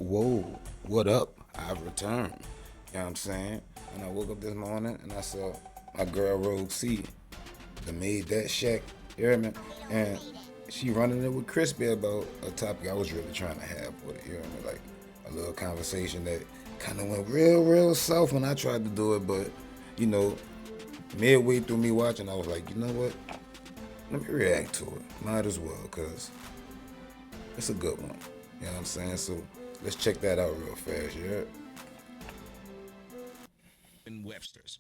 Whoa, what up? I've returned. You know what I'm saying? And I woke up this morning and I saw my girl Rouge that made that shack. You hear me? And she running it with Crispy about a topic I was really trying to have with it. You hear me? Like a little conversation that kind of went real south when I tried to do it, but you know, midway through me watching, I was like, you know what? Let me react to it. Might as well, cause it's a good one. You know what I'm saying? So let's check that out real fast. You heard? In Webster's.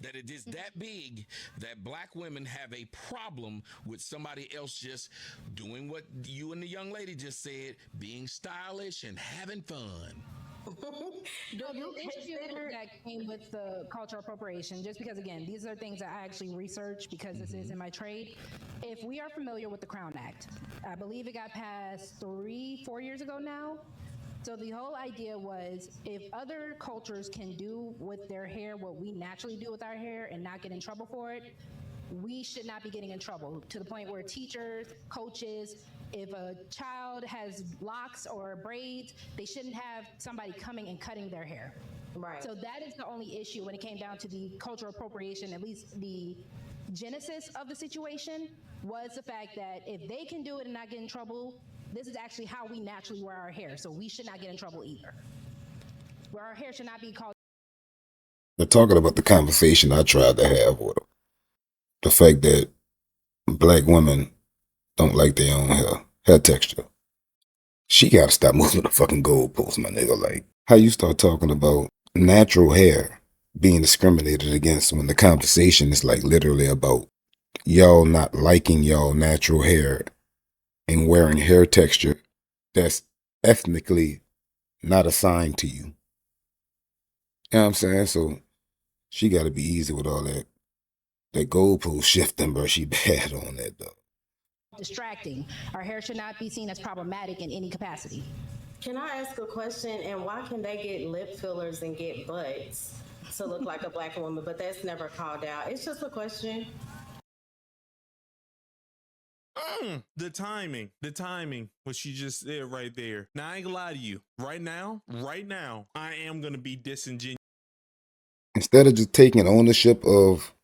That it is that big that black women have a problem with somebody else just doing what you and the young lady just said, being stylish and having fun. Do you issue consider that came with the cultural appropriation, just because, again, these are things that I actually research because this is in my trade. If we are familiar with the Crown Act, I believe it got passed 4 years ago now. So the whole idea was, if other cultures can do with their hair what we naturally do with our hair and not get in trouble for it, we should not be getting in trouble, to the point where teachers, coaches, if a child has locks or braids, they shouldn't have somebody coming and cutting their hair. right? So that is the only issue when it came down to the cultural appropriation, at least the genesis of the situation was the fact that if they can do it and not get in trouble, this is actually how we naturally wear our hair. So we should not get in trouble either. Where our hair should not be called. They're talking about the conversation I tried to have with her. The fact that black women don't like their own hair texture. She gotta stop moving the fucking goalposts, my nigga. Like, how you start talking about natural hair being discriminated against when the conversation is like literally about y'all not liking y'all natural hair and wearing hair texture that's ethnically not assigned to you. You know what I'm saying? So she gotta be easy with all that goalpost shifting, bro. She bad on that though. Distracting. Our hair should not be seen as problematic in any capacity. Can I ask a question? And why can they get lip fillers and get butts to look like a black woman, but that's never called out? It's just a question. The timing, what she just said right there. Now I ain't gonna lie to you. Right now, I am gonna be disingenuous. Instead of just taking ownership of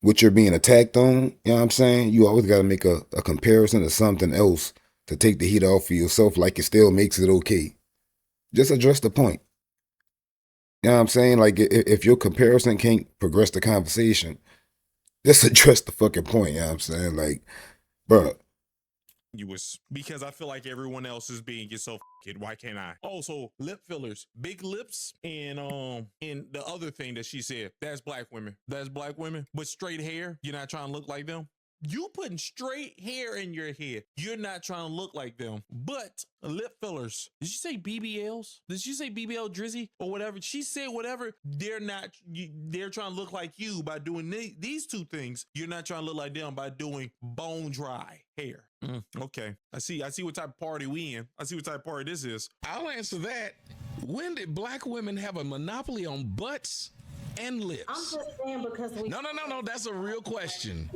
what you're being attacked on, you know what I'm saying? You always gotta make a comparison to something else to take the heat off for yourself, like it still makes it okay. Just address the point. You know what I'm saying? Like if your comparison can't progress the conversation, just address the fucking point. You know what I'm saying? Like, bro, You was because I feel like everyone else is being it, so it. Why can't I? Also, lip fillers, big lips, and the other thing that she said, that's black women. That's black women. But straight hair, you're not trying to look like them. You putting straight hair in your head. You're not trying to look like them. But lip fillers. Did you say BBLs? Did you say BBL Drizzy or whatever? She said whatever. They're not. They're trying to look like you by doing these two things. You're not trying to look like them by doing bone dry hair. Okay, I see. I see what type of party we in. I see what type of party this is. I'll answer that. When did black women have a monopoly on butts and I'm lips? just saying because we. No. That's a real question.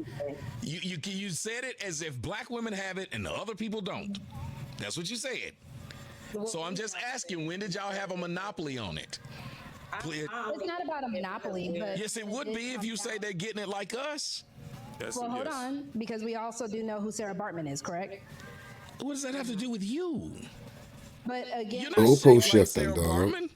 You said it as if black women have it and the other people don't. That's what you said. So I'm just asking, when did y'all have a monopoly on it? Please. It's not about a monopoly, but Yes, it would be if you say they're getting it like us. That's well, hold yes. on, because we also do know who Sarah Bartman is, correct? What does that have to do with you? But again, You're not goalpost shaped like shifting, Sarah dog. Bartman.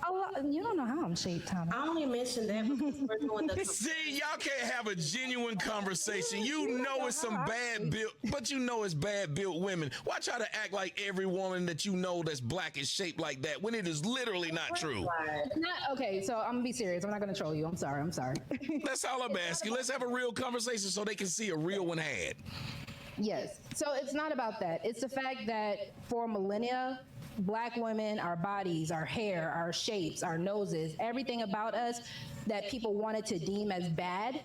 oh, you don't know how I'm shaped, Thomas. I only mentioned that because we're doing the. See, y'all can't have a genuine conversation. You know it's some bad built, but you know it's bad built women. Why try to act like every woman that you know that's black is shaped like that when it is literally not true? It's not okay. So I'm gonna be serious. I'm not gonna troll you. I'm sorry. That's all I'm asking. Let's have a real conversation so they can see a real one had. Yes. So it's not about that. It's the fact that for millennia, black women, our bodies, our hair, our shapes, our noses, everything about us that people wanted to deem as bad,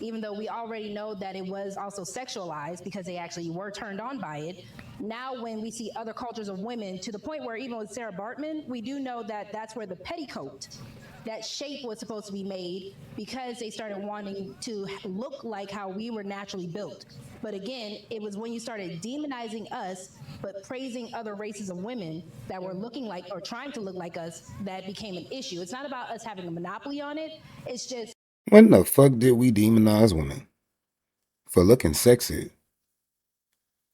even though we already know that it was also sexualized because they actually were turned on by it. Now, when we see other cultures of women, to the point where even with Sarah Bartman, we do know that that's where the petticoat, that shape was supposed to be made because they started wanting to look like how we were naturally built. But again, it was when you started demonizing us but praising other races of women that were looking like or trying to look like us that became an issue. It's not about us having a monopoly on it. It's just When the fuck did we demonize women for looking sexy?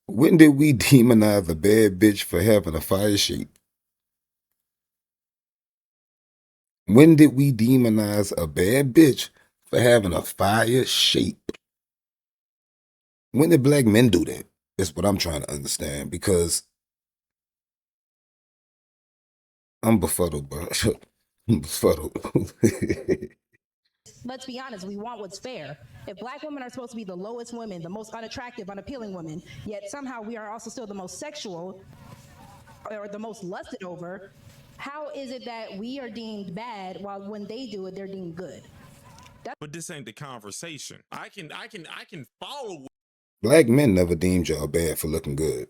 When did we demonize a bad bitch for having a fire shape? When did we demonize a bad bitch for having a fire shape? When did black men do that? That's what I'm trying to understand, because I'm befuddled, bro. I'm befuddled. let's be honest, we want what's fair. If black women are supposed to be the lowest women, the most unattractive, unappealing women, yet somehow we are also still the most sexual or the most lusted over, how is it that we are deemed bad while when they do it, they're deemed good? But this ain't the conversation. I can follow. Black men never deemed y'all bad for looking good.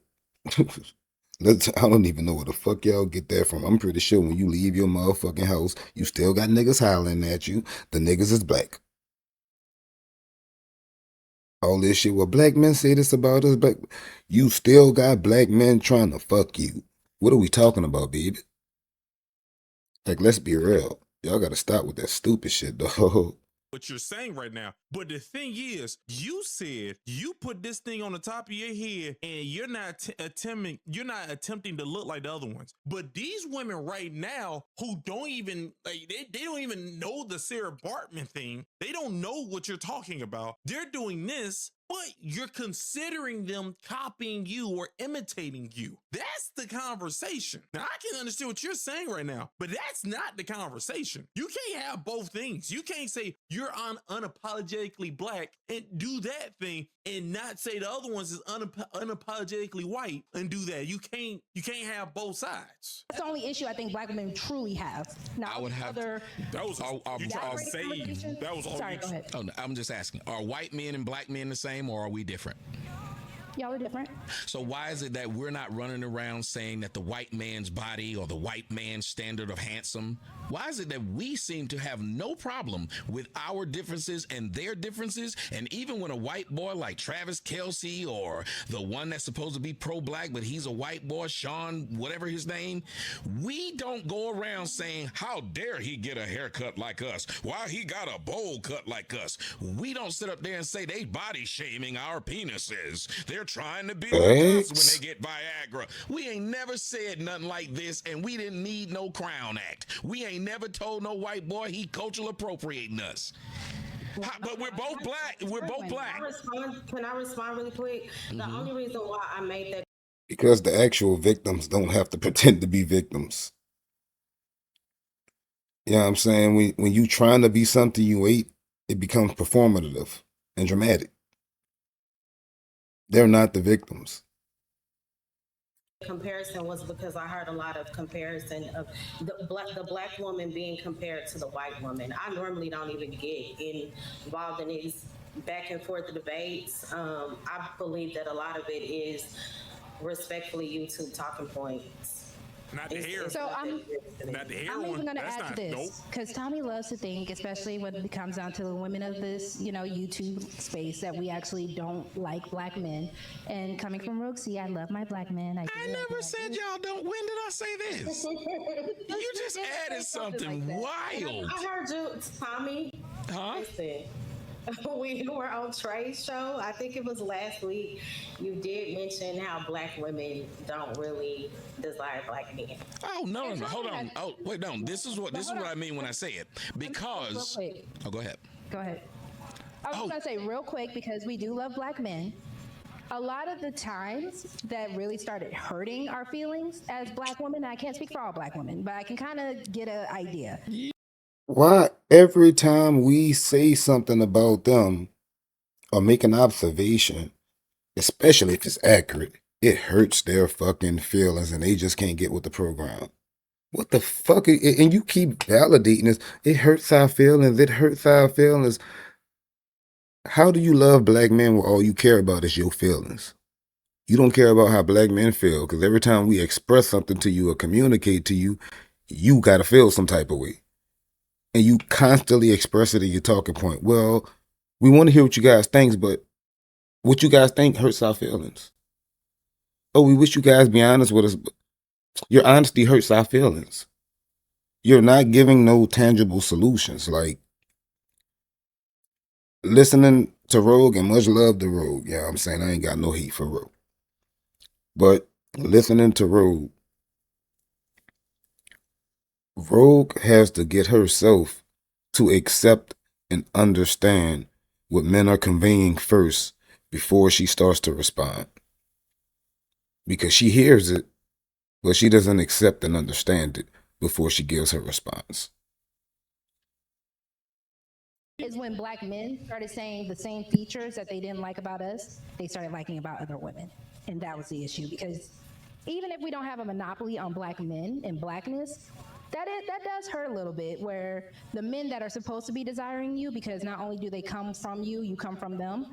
I don't even know where the fuck y'all get that from. I'm pretty sure when you leave your motherfucking house, you still got niggas hollering at you. The niggas is black. All this shit, well, black men say this about us, black. You still got black men trying to fuck you. What are we talking about, baby? Like, let's be real. Y'all gotta stop with that stupid shit, though. What you're saying right now. But the thing is, you said you put this thing on the top of your head and you're not attempting to look like the other ones. But these women right now who don't even like they don't even know the Sarah Bartman thing. They don't know what you're talking about. They're doing this, but you're considering them copying you or imitating you. That's the conversation. Now, I can understand what you're saying right now, but that's not the conversation. You can't have both things. You can't say you're unapologetically black and do that thing and not say the other ones is unapologetically white and do that. You can't have both sides. That's the only issue I think black women truly have. Now, I would have other That was all Sorry, go ahead. Oh, no, I'm just asking, are white men and black men the same, or are we different? Y'all are different. So why is it that we're not running around saying that the white man's body or the white man's standard of handsome? Why is it that we seem to have no problem with our differences and their differences? And even when a white boy like Travis Kelce or the one that's supposed to be pro-black, but he's a white boy, Sean, whatever his name, we don't go around saying, how dare he get a haircut like us? Why he got a bowl cut like us? We don't sit up there and say they body shaming our penises. They're trying to be like us when they get Viagra. We ain't never said nothing like this, and we didn't need no Crown Act. We ain't never told no white boy he cultural appropriating us. But we're both black. We're both black. Can I respond really quick? The only reason why I made that Because the actual victims don't have to pretend to be victims. You know what I'm saying? When you trying to be something you ain't, it becomes performative and dramatic. They're not the victims. comparison was because I heard a lot of comparison of the black woman being compared to the white woman. I normally don't even get involved in these back and forth debates. I believe that a lot of it is respectfully YouTube talking points. Not the hair. So Not the hair I'm even one. going to That's add to not this nope. because Tommy loves to think, especially when it comes down to the women of this, YouTube space, that we actually don't like black men. And coming from Roxy, I love my black men. I never said y'all don't. When did I say this? You just added something wild. I heard you, Tommy. Huh? Listen, we were on Trey's show. I think it was last week. You did mention how black women don't really desire black men. Oh no! Hold on. Oh wait, no. This is what I mean when I say it. Because oh, go ahead. Go ahead. I was going to say real quick, because we do love black men. A lot of the times that really started hurting our feelings as black women, I can't speak for all black women, but I can kind of get an idea. Why every time we say something about them or make an observation, especially if it's accurate, it hurts their fucking feelings and they just can't get with the program? What the fuck? And you keep validating this. It hurts our feelings. It hurts our feelings. How do you love black men when all you care about is your feelings? You don't care about how black men feel, because every time we express something to you or communicate to you, you got to feel some type of way. And you constantly express it in your talking point. Well, we want to hear what you guys think, but what you guys think hurts our feelings. oh, we wish you guys be honest with us. Your honesty hurts our feelings. You're not giving no tangible solutions. Like listening to Rogue, and much love to Rogue. Yeah, I'm saying I ain't got no hate for Rogue. But listening to Rogue has to get herself to accept and understand what men are conveying first before she starts to respond. Because she hears it, but she doesn't accept and understand it before she gives her response. Is when black men started saying the same features that they didn't like about us, they started liking about other women. And that was the issue, because even if we don't have a monopoly on black men and blackness, that does hurt a little bit, where the men that are supposed to be desiring you, because not only do they come from you, you come from them,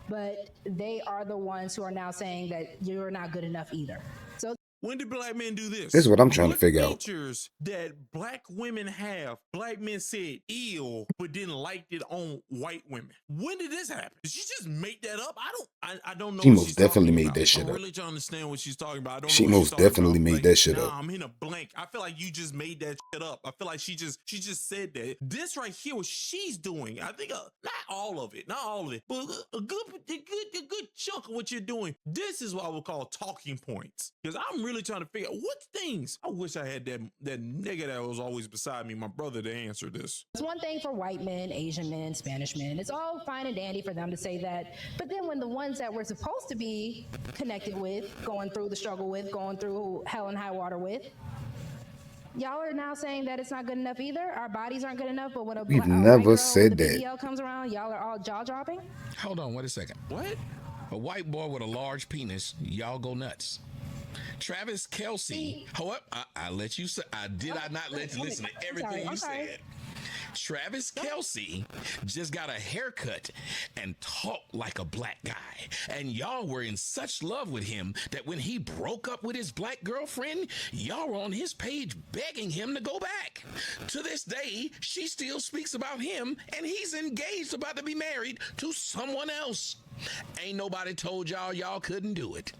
but they are the ones who are now saying that you're not good enough either. So when did black men do this? This is what I'm trying to figure out. Features that black women have, black men said ill, but didn't like it on white women. When did this happen? Did she just make that up? I don't know. She what most she's definitely talking made about. that shit I'm up. really trying to understand what she's talking about. I don't She know what most she's talking definitely about. made Like, that shit up. I'm in a blank. I feel like you just made that shit up. I feel like she just said that. This right here, what she's doing, I think not all of it, but a good chunk of what you're doing. This is what I would call talking points, because I'm really trying to figure out what things. I wish I had that nigga that was always beside me, my brother, to answer this. it's one thing for white men, Asian men, Spanish men. It's all fine and dandy for them to say that. But then when the ones that we're supposed to be connected with, going through the struggle with, going through hell and high water with, y'all are now saying that it's not good enough either. Our bodies aren't good enough, but when a We've white never girl said with a that. BBL comes around, y'all are all jaw dropping. Hold on, wait a second. What? A white boy with a large penis, y'all go nuts. Travis Kelce, hold up, I let you say, I not let you listen to everything you said. Travis Kelce just got a haircut and talked like a black guy. And y'all were in such love with him that when he broke up with his black girlfriend, y'all were on his page begging him to go back. To this day, she still speaks about him, and he's engaged, about to be married to someone else. Ain't nobody told y'all couldn't do it.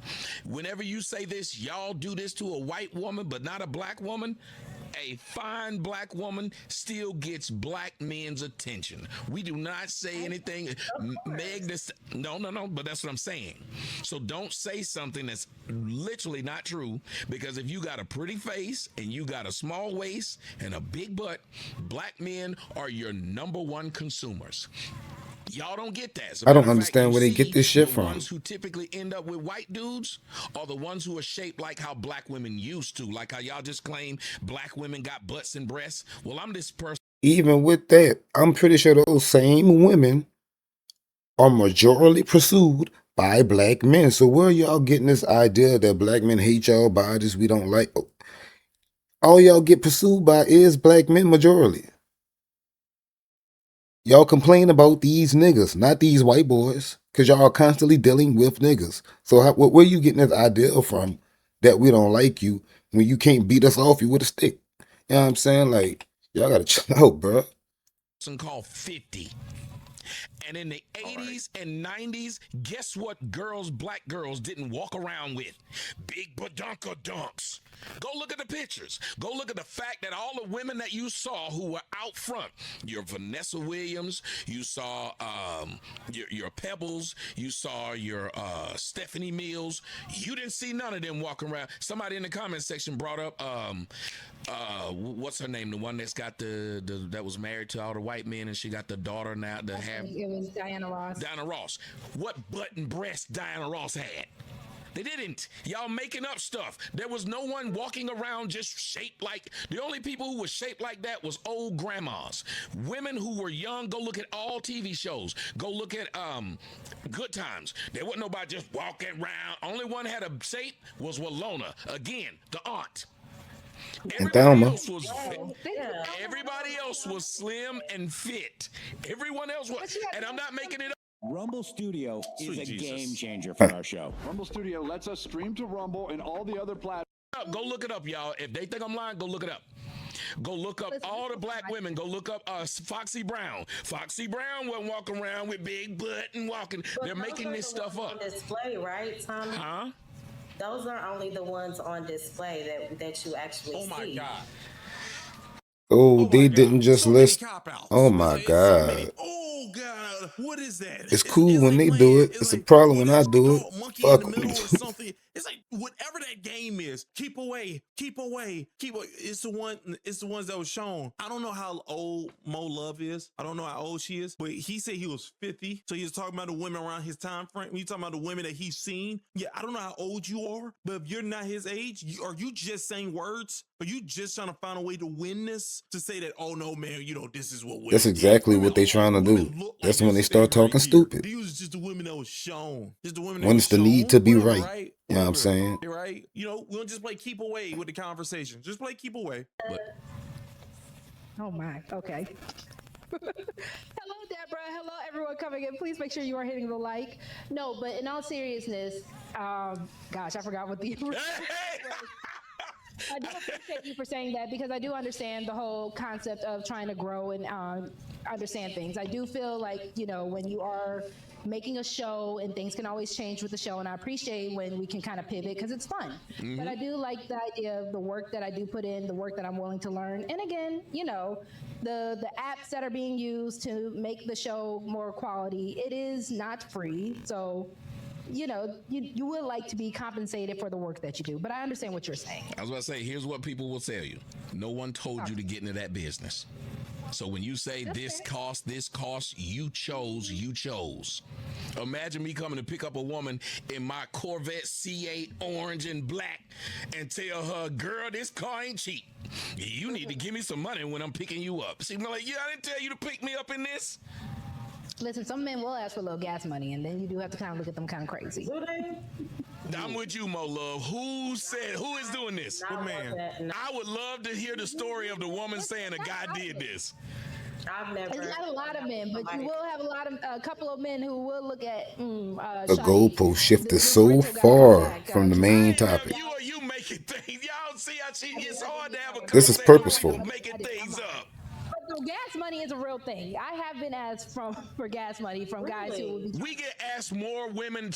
Whenever you say this, y'all do this to a white woman, but not a black woman. A fine black woman still gets black men's attention. We do not say anything. Meg, this, no, but that's what I'm saying. So don't say something that's literally not true, because if you got a pretty face and you got a small waist and a big butt, black men are your number one consumers. Y'all don't get that. I don't understand where they get this shit the from. The ones who typically end up with white dudes are the ones who are shaped like how black women used to. Like how y'all just claim black women got butts and breasts. Well, I'm this person. Even with that, I'm pretty sure those same women are majorly pursued by black men. So where are y'all getting this idea that black men hate y'all bodies, we don't like? All y'all get pursued by is black men majorly. Y'all complain about these niggas, not these white boys, because y'all are constantly dealing with niggas. So where you getting this idea from that we don't like you when you can't beat us off you with a stick? You know what I'm saying? Like, y'all gotta chill out, bro. Called 50. And in the 80s and 90s, guess what black girls didn't walk around with? Big badonka dunks. Go look at the pictures. Go look at the fact that all the women that you saw who were out front, your Vanessa Williams, you saw your Pebbles, you saw your Stephanie Mills, you didn't see none of them walking around. Somebody in the comment section brought up what's her name? The one that's got that was married to all the white men, and she got the daughter now. It was Diana Ross. Diana Ross. What butt and breast Diana Ross had? They didn't. Y'all making up stuff. There was no one walking around just shaped like. The only people who were shaped like that was old grandmas. Women who were young. Go look at all TV shows. Go look at Good Times. There wasn't nobody just walking around. Only one had a shape was Walona. Again, the aunt. Everybody else was slim and fit. Everyone else was, and I'm not making it up. Rumble Studio is a game changer for our show. Rumble Studio lets us stream to Rumble and all the other platforms. Go look it up, y'all. If they think I'm lying, go look it up. Go look up all the black women. Go look up Foxy Brown. Foxy Brown wasn't walking around with big butt and walking. They're making this stuff up. On display, right, Tommy? Huh? those are only the ones on display that you actually see. Oh my God. Oh, Oh they my didn't God. just So many list. cop outs. Oh my It's so many. God. Oh God. What is that? It's cool It's when like they playing. do it. It's It's a like, problem what when I is it do it. called? Monkey in Fuck the 'em. middle or something. It's like whatever that game is. Keep away. Keep away. Keep away. It's the one. It's the ones that was shown. I don't know how old Mo Love is. I don't know how old she is, but he said he was 50. So he was talking about the women around his time frame. When you talking about the women that he's seen, yeah, I don't know how old you are, but if you're not his age, are you just saying words? Are you just trying to find a way to win this? To say that, oh no, man, this is what women That's did. exactly Women, what they trying to do. women look like That's they're when they start standing right talking here. stupid. These was just the women that was shown. Just the women that When was it's the shown. need to be Whatever, right. right? You know what I'm Whatever, saying? right? We don't just play keep away with the conversation. Just play keep away. But Oh my. Okay. Hello, Deborah. Hello, everyone coming in. Please make sure you are hitting the like. No, but in all seriousness, gosh, I forgot what the. I do appreciate you for saying that because I do understand the whole concept of trying to grow and understand things. I do feel like, when you are making a show and things can always change with the show, and I appreciate when we can kind of pivot because it's fun. Mm-hmm. But I do like the idea of the work that I do put in, the work that I'm willing to learn. And again, the apps that are being used to make the show more quality, it is not free. So you would like to be compensated for the work that you do, but I understand what you're saying. I was about to say, here's what people will tell you. No one told you to get into that business. So when you say this cost, you chose. Imagine me coming to pick up a woman in my Corvette C8 orange and black and tell her, girl, this car ain't cheap. You need to give me some money when I'm picking you up. She'd be like, yeah, I didn't tell you to pick me up in this. Listen, some men will ask for a little gas money, and then you do have to kind of look at them kind of crazy. I'm with you, Mo Love. Who is doing this? Not man. that, I would love to hear the story of the woman saying a guy did this. I've never. It's not a lot of men, but you will have a couple of men who will look at The Shawty, goalpost shifted this so rental guy far back, from the Janae. main I ain't never, topic. you making things. Y'all see how it's hard to have a This is conversation with purposeful. people making things up. But the gas money is a real thing. I have been asked for gas money from guys who will be. We get asked more women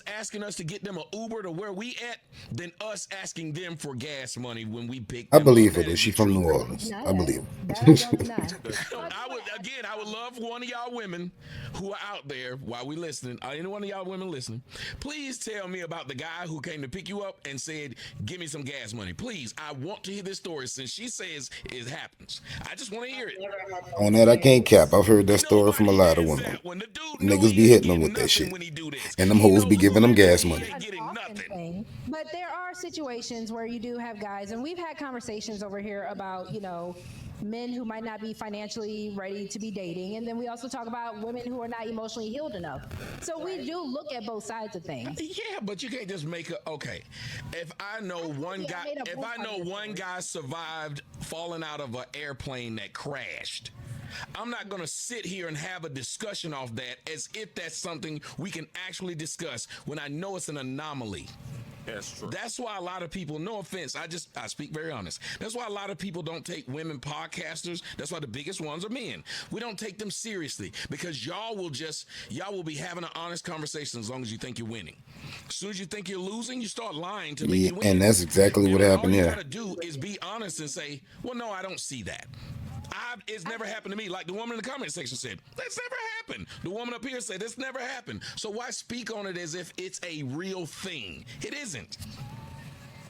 asking us to get them an Uber to where we at than us asking them for gas money when we pick them I believe up. it. That Is she the from truth. New Orleans? I believe That I don't it. deny. I would love one of y'all women who are out there while we listening. Any one of y'all women listening, please tell me about the guy who came to pick you up and said, "Give me some gas money, please." I want to hear this story since she says it happens. I just want to hear it. On that, I can't cap. I've heard that story from a lot of has women. that. When the dude Niggas he be ain't hitting them getting with that nothing shit. when he do this. And them He hoes be knows giving them when gas he money. ain't getting Often nothing. thing. But there are situations where you do have guys, and we've had conversations over here about, men who might not be financially ready to be dating. And then we also talk about women who are not emotionally healed enough. So we do look at both sides of things. Yeah, but you can't just make a okay. If I know one guy survived falling out of an airplane that crashed, I'm not going to sit here and have a discussion off that as if that's something we can actually discuss when I know it's an anomaly. That's true. That's why a lot of people, no offense, I speak very honest. That's why a lot of people don't take women podcasters. That's why the biggest ones are men. We don't take them seriously because y'all will be having an honest conversation as long as you think you're winning. As soon as you think you're losing, you start lying to make you win. And that's exactly what happened All you here. gotta do is be honest and say, well, no, I don't see that. It's never happened to me. Like the woman in the comment section said, that's never happened. The woman up here said, that's never happened. So why speak on it as if it's a real thing? It isn't.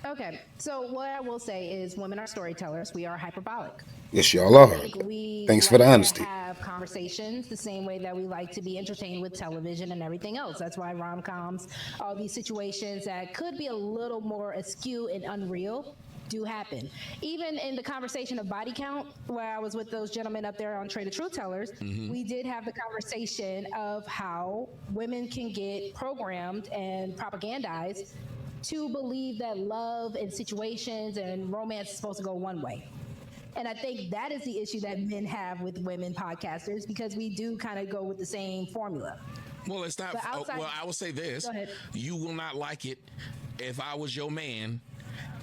Okay, so what I will say is women are storytellers. We are hyperbolic. Yes, y'all are. We Thanks for the like honesty. to have conversations the same way that we like to be entertained with television and everything else. That's why rom-coms, all these situations that could be a little more askew and unreal do happen. Even in the conversation of body count, where I was with those gentlemen up there on Trader Truth Tellers, we did have the conversation of how women can get programmed and propagandized to believe that love and situations and romance is supposed to go one way. And I think that is the issue that men have with women podcasters because we do kind of go with the same formula. Well, it's not. Well, I will say this. Go ahead. You will not like it if I was your man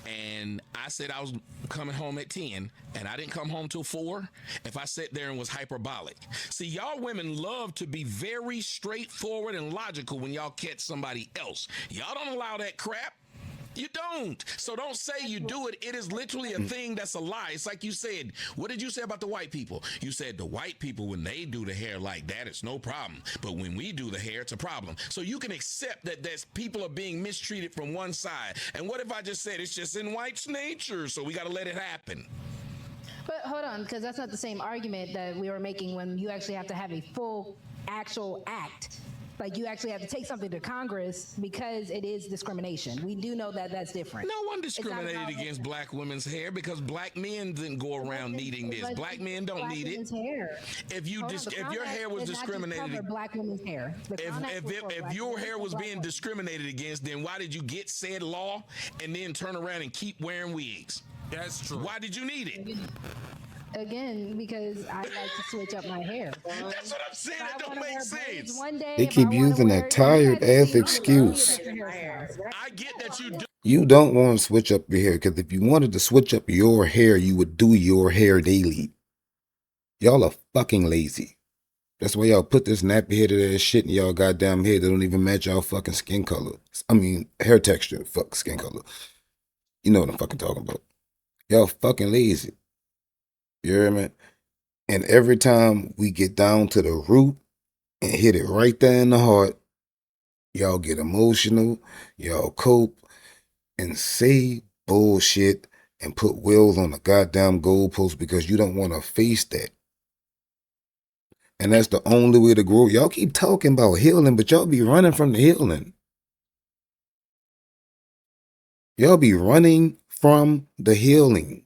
and I said I was coming home at 10 and I didn't come home till 4, if I sat there and was hyperbolic. See, y'all women love to be very straightforward and logical when y'all catch somebody else. Y'all don't allow that crap. You don't. So don't say you do it. It is literally a thing that's a lie. It's like you said. What did you say about the white people? You said the white people, when they do the hair like that, it's no problem. But when we do the hair, it's a problem. So you can accept that there's people are being mistreated from one side. And what if I just said it's just in white's nature? So we got to let it happen. But hold on, because that's not the same argument that we were making when you actually have to have a full actual act. Like you actually have to take something to Congress because it is discrimination. We do know that that's different. No one discriminated against black women's hair because black men didn't go around needing this. Black men don't need it. Hair. If your hair was discriminated, black women's hair. If your hair was being discriminated against, then why did you get said law and then turn around and keep wearing wigs? That's true. Why did you need it? Again, because I like to switch up my hair. That's what I'm saying. That don't make sense. One day, They keep using that tired ass excuse. I get that you do. You don't want to switch up your hair, because if you wanted to switch up your hair, you would do your hair daily. Y'all are fucking lazy. That's why y'all put this nappy-headed ass shit in y'all goddamn head that don't even match y'all fucking skin color. I mean, hair texture, fuck skin color. You know what I'm fucking talking about. Y'all fucking lazy. You hear me? And every time we get down to the root and hit it right there in the heart, y'all get emotional, y'all cope, and say bullshit and put wheels on the goddamn goalpost because you don't want to face that. And that's the only way to grow. Y'all keep talking about healing, but y'all be running from the healing. Y'all be running from the healing.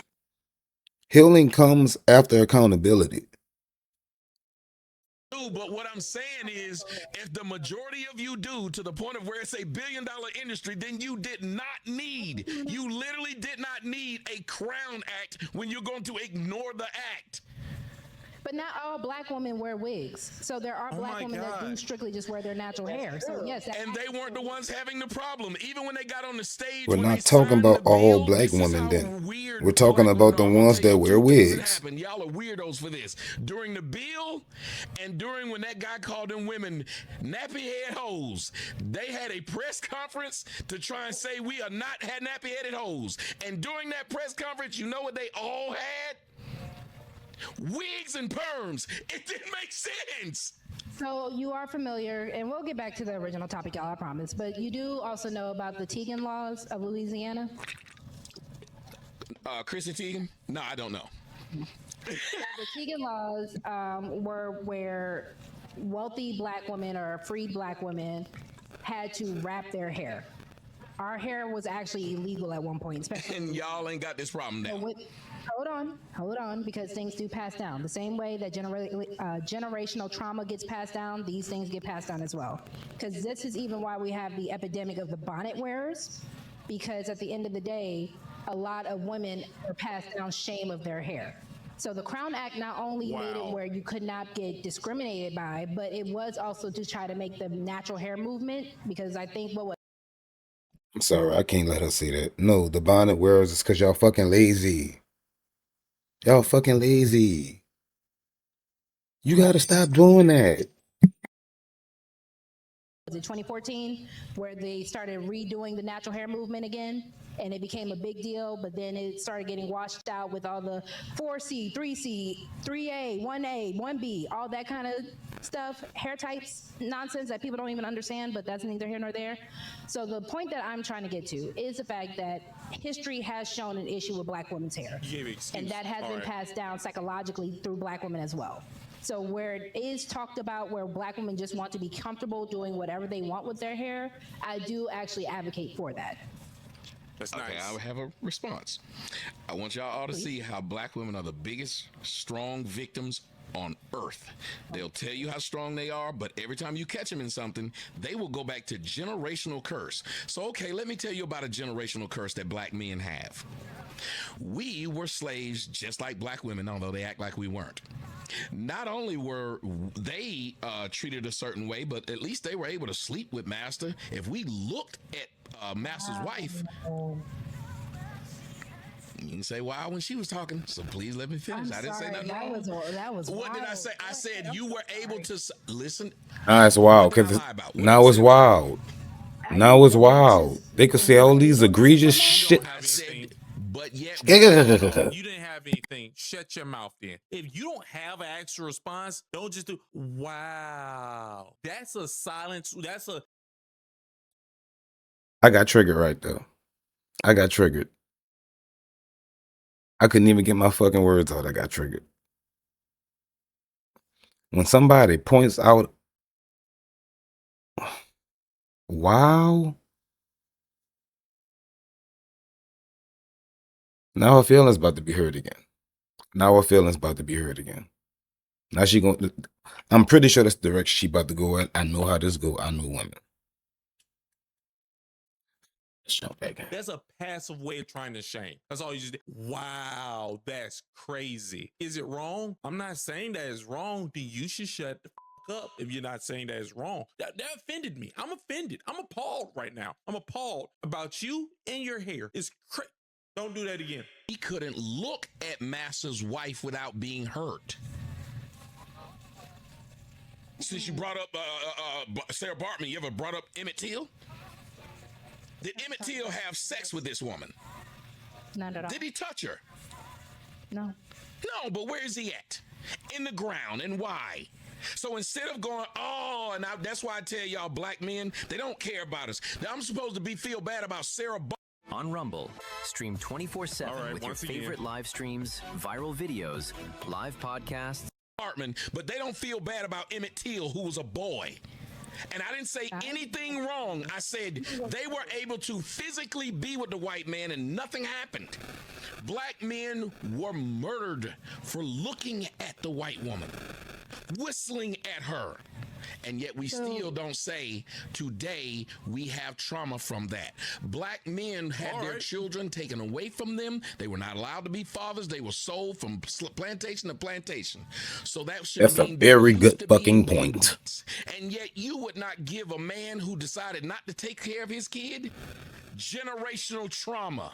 Healing comes after accountability. But what I'm saying is, if the majority of you do, to the point of where it's a billion-dollar industry, then you literally did not need a Crown Act when you're going to ignore the act. But not all black women wear wigs. So there are black women that do strictly just wear their natural hair. So yes, and they weren't the ones having the problem. Even when they got on the stage, we're not talking about all black women then. We're talking about the ones that wear wigs. Y'all are weirdos for this. During the bill and during when that guy called them women nappy head hoes, they had a press conference to try and say we are not nappy headed hoes. And during that press conference, you know what they all had? Wigs and perms. It didn't make sense. So you are familiar, and we'll get back to the original topic, y'all, I promise. But you do also know about the Teigen laws of Louisiana? Chrissy Teigen? No, I don't know. The Teigen laws were where wealthy black women or freed black women had to wrap their hair. Our hair was actually illegal at one point, especially. And y'all ain't got this problem now. Hold on, because things do pass down. The same way that generational trauma gets passed down, these things get passed down as well. Because this is even why we have the epidemic of the bonnet wearers, because at the end of the day, a lot of women are passed down shame of their hair. So the Crown Act not only made it where you could not get discriminated by, but it was also to try to make the natural hair movement, because I think I'm sorry, I can't let her say that. No, the bonnet wearers is because y'all fucking lazy. Y'all fucking lazy. You gotta stop doing that. Was it 2014 where they started redoing the natural hair movement again, and it became a big deal, but then it started getting washed out with all the 4C, 3C, 3A, 1A, 1B, all that kind of stuff, hair types nonsense that people don't even understand, but that's neither here nor there. So the point that I'm trying to get to is the fact that history has shown an issue with black women's hair, and that has been passed down psychologically through black women as well. So where it is talked about where black women just want to be comfortable doing whatever they want with their hair, I do actually advocate for that. That's okay, nice. I have a response. I want y'all all to see how black women are the biggest strong victims on earth. They'll tell you how strong they are, but every time you catch them in something, they will go back to generational curse. So, okay, let me tell you about a generational curse that black men have. We were slaves just like black women, although they act like we weren't. Not only were they treated a certain way, but at least they were able to sleep with master. If we looked at master's wife, you can say wow when she was talking, so please let me finish. I didn't say nothing wrong. That was what did I say? I said you were able to listen. Nah, it's wild because now it's wild. Now it's wild. They could say all these egregious shit. I said, but yet You didn't have anything. Shut your mouth then. If you don't have an actual response, don't just do, wow. That's a silence. That's a. I got triggered right though. I got triggered. I couldn't even get my fucking words out. I got triggered. When somebody points out, wow. Now her feelings about to be hurt again. Now her feelings about to be hurt again. Now she going. I'm pretty sure that's the direction she about to go in. I know how this go. I know women. Let's jump back in. That's a passive way of trying to shame. That's all you just did. Wow, that's crazy. Is it wrong? I'm not saying that it's wrong. Then you should shut the up if you're not saying that it's wrong. That offended me. I'm offended. I'm appalled right now. I'm appalled about you and your hair. It's crazy. Don't do that again. he couldn't look at Master's wife without being hurt. Since you brought up Sarah Bartman, you ever brought up Emmett Till? Did Emmett Till have sex with this woman? Not at all. Did he touch her? No. No, but where is he at? In the ground. And why? So instead of going, oh, and that's why I tell y'all black men, they don't care about us. Now, I'm supposed to feel bad about Sarah Bartman. On Rumble, stream 24/7 with your favorite live streams, viral videos, live podcasts. But they don't feel bad about Emmett Till, who was a boy. And I didn't say anything wrong. I said they were able to physically be with the white man and nothing happened. Black men were murdered for looking at the white woman, whistling at her. And yet we still don't say today we have trauma from that. Black men had their children taken away from them. They were not allowed to be fathers. They were sold from plantation to plantation. So that's a very good fucking point. And yet you would not give a man who decided not to take care of his kid generational trauma.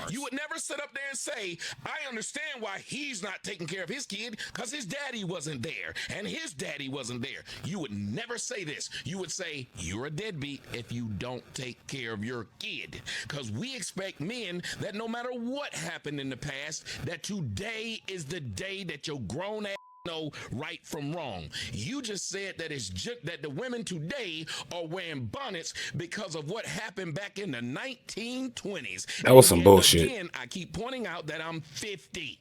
You would never sit up there and say, I understand why he's not taking care of his kid because his daddy wasn't there and his daddy wasn't there. You would never say this. You would say, you're a deadbeat if you don't take care of your kid. Because we expect men that no matter what happened in the past, that today is the day that your grown ass know right from wrong. You just said that it's just that the women today are wearing bonnets because of what happened back in the 1920s. That was some bullshit. Again, I keep pointing out that I'm 50.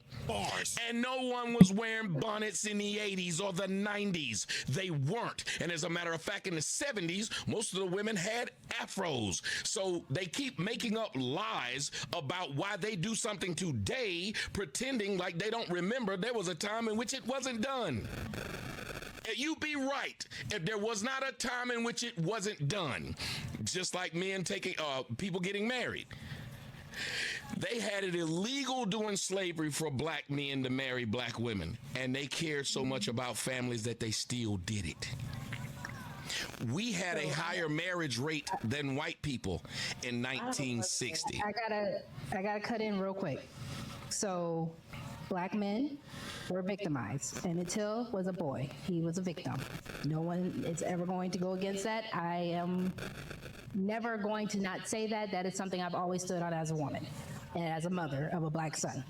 And no one was wearing bonnets in the 80s or the 90s. They weren't. And as a matter of fact, in the 70s, most of the women had afros. So they keep making up lies about why they do something today, pretending like they don't remember there was a time in which it wasn't done. You be right if there was not a time in which it wasn't done. Just like men taking people getting married. They had it illegal during slavery for black men to marry black women, and they cared so much about families that they still did it. We had a higher marriage rate than white people in 1960. I gotta cut in real quick. So, black men were victimized. Emmett Till was a boy. He was a victim. No one is ever going to go against that. I am never going to not say that. That is something I've always stood on as a woman and as a mother of a black son.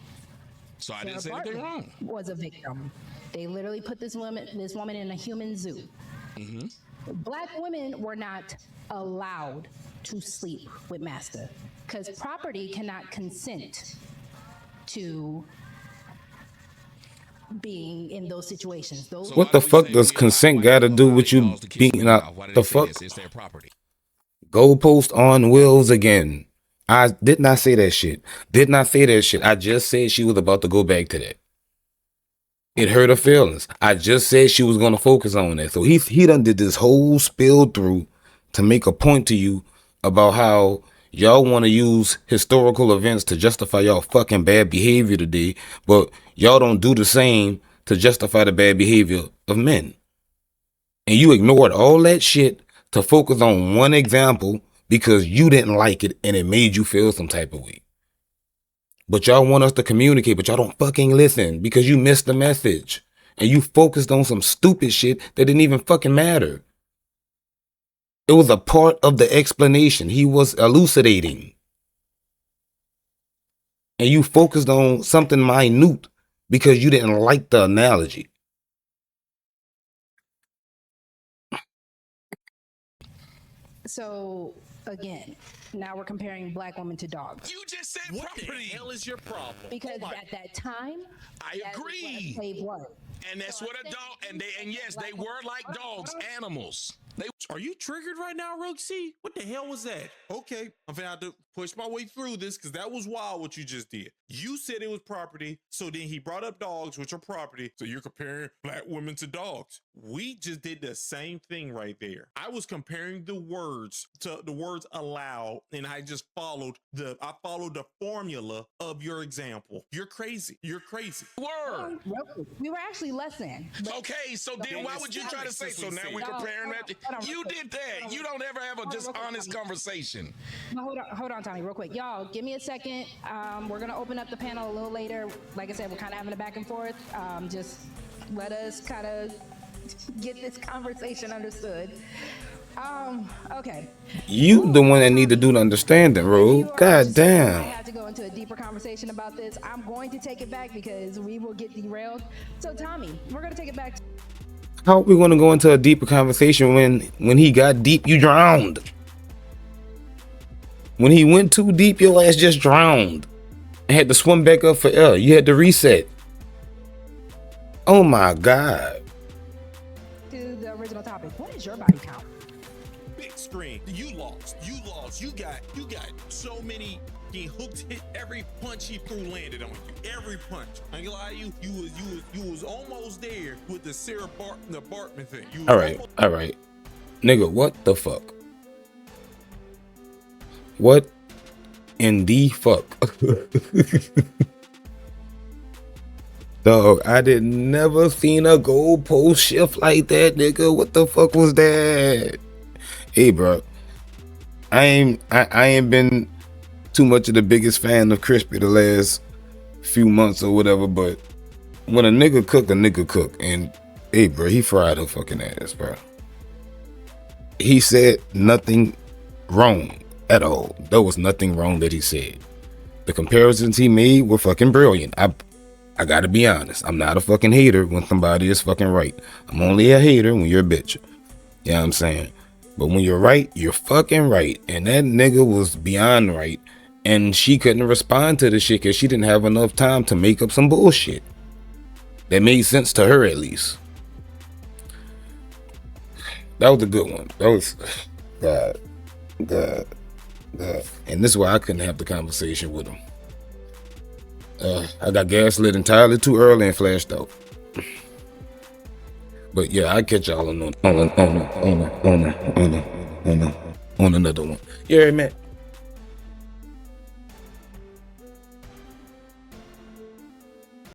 So I didn't say anything wrong. Was a victim. They literally put this woman in a human zoo. Mm-hmm. Black women were not allowed to sleep with master because property cannot consent to being in those situations. What the fuck does consent got to do with you beating up? The fuck? It's their property. Goalpost on wheels again. I did not say that shit. Did not say that shit. I just said she was about to go back to that. It hurt her feelings. I just said she was going to focus on that. So he done did this whole spill through to make a point to you about how y'all want to use historical events to justify y'all fucking bad behavior today, but y'all don't do the same to justify the bad behavior of men. And you ignored all that shit to focus on one example because you didn't like it and it made you feel some type of way. But y'all want us to communicate, but y'all don't fucking listen because you missed the message. And you focused on some stupid shit that didn't even fucking matter. It was a part of the explanation. He was elucidating. And you focused on something minute because you didn't like the analogy. So again, now we're comparing black women to dogs. You just said What property. the hell is your problem? Because at that time, I agree. slave was. And that's what a dog, and yes, they were like dogs, animals. They Are you triggered right now, Rogue C? What the hell was that? Okay, I'm gonna have to push my way through this because that was wild what you just did. You said it was property, so then he brought up dogs, which are property. So you're comparing black women to dogs. We just did the same thing right there. I was comparing the words to the words aloud, and I just followed the formula of your example. You're crazy. You're crazy. were. We were actually less than. Okay, so then why would you try to say so? Now we're comparing that. You did that. You don't ever have a just honest conversation. No, hold on, Tommy, real quick. Y'all, give me a second. We're gonna open up the panel a little later. Like I said, we're kind of having a back and forth. Just let us kind of get this conversation understood. Okay. You the one that need to do the understanding, Rogue. God damn. I have to go into a deeper conversation about this. I'm going to take it back because we will get derailed. So Tommy, we're gonna take it back. How are we going to go into a deeper conversation when he got deep, you drowned? When he went too deep, your ass just drowned and had to swim back up for air. You had to reset. Oh my God. To the original topic. What is your body count? Big screen. You lost. You got so many. He hooked hit every punch he threw landed on you. Every punch. I ain't gonna lie to you. You was almost there with the Sarah Bartman thing. All right. Nigga, what the fuck? What in the fuck? Dog, I did never seen a goalpost shift like that, nigga. What the fuck was that? Hey, bro. I ain't been too much of the biggest fan of Crispy the last few months or whatever, but when a nigga cook, and hey, bro, he fried her fucking ass, bro. He said nothing wrong at all. There was nothing wrong that he said. The comparisons he made were fucking brilliant. I gotta be honest. I'm not a fucking hater when somebody is fucking right. I'm only a hater when you're a bitch. You know what I'm saying? But when you're right, you're fucking right. And that nigga was beyond right. And she couldn't respond to the shit because she didn't have enough time to make up some bullshit that made sense to her, at least. That was a good one. That was God. And this is why I couldn't have the conversation with him. I got gaslit entirely too early and flashed out. But yeah, I catch y'all on another one. You heard me?